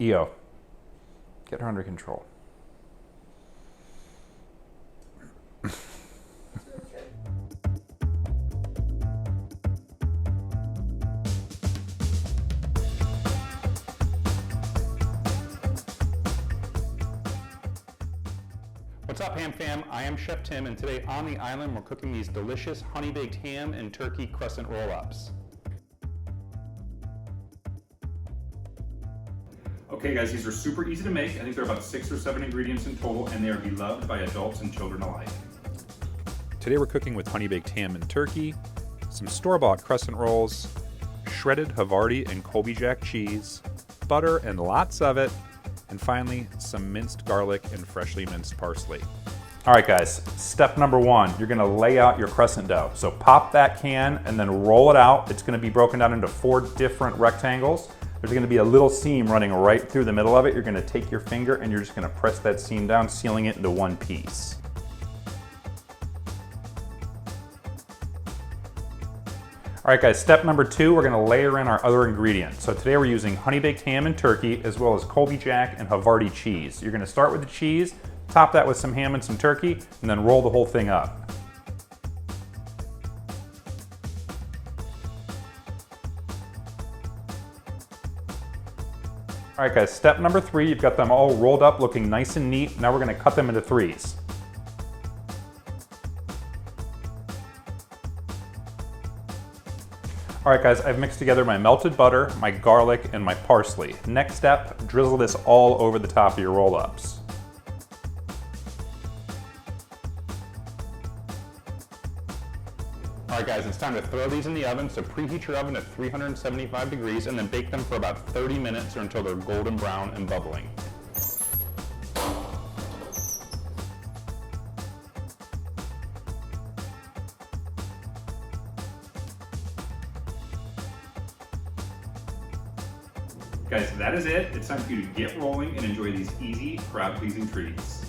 EO, get her under control. What's up, Ham Fam? I am Chef Tim, and today on the island we're cooking these delicious honey-baked ham and turkey crescent roll-ups. Okay guys, these are super easy to make. I think there are about 6 or 7 ingredients in total, and they are beloved by adults and children alike. Today we're cooking with honey-baked ham and turkey, some store-bought crescent rolls, shredded Havarti and Colby Jack cheese, butter and lots of it, and finally some minced garlic and freshly minced parsley. All right guys, step number 1, you're gonna lay out your crescent dough. So pop that can and then roll it out. It's gonna be broken down into 4 different rectangles. There's gonna be a little seam running right through the middle of it. You're gonna take your finger and you're just gonna press that seam down, sealing it into one piece. All right guys, step number 2, we're gonna layer in our other ingredients. So today we're using honey-baked ham and turkey, as well as Colby Jack and Havarti cheese. You're gonna start with the cheese, top that with some ham and some turkey, and then roll the whole thing up. All right guys, step number 3, you've got them all rolled up looking nice and neat. Now we're gonna cut them into 3s. All right guys, I've mixed together my melted butter, my garlic, and my parsley. Next step, drizzle this all over the top of your roll-ups. All right guys, it's time to throw these in the oven, so preheat your oven to 375 degrees and then bake them for about 30 minutes or until they're golden brown and bubbling. Guys, that is it. It's time for you to get rolling and enjoy these easy, crowd-pleasing treats.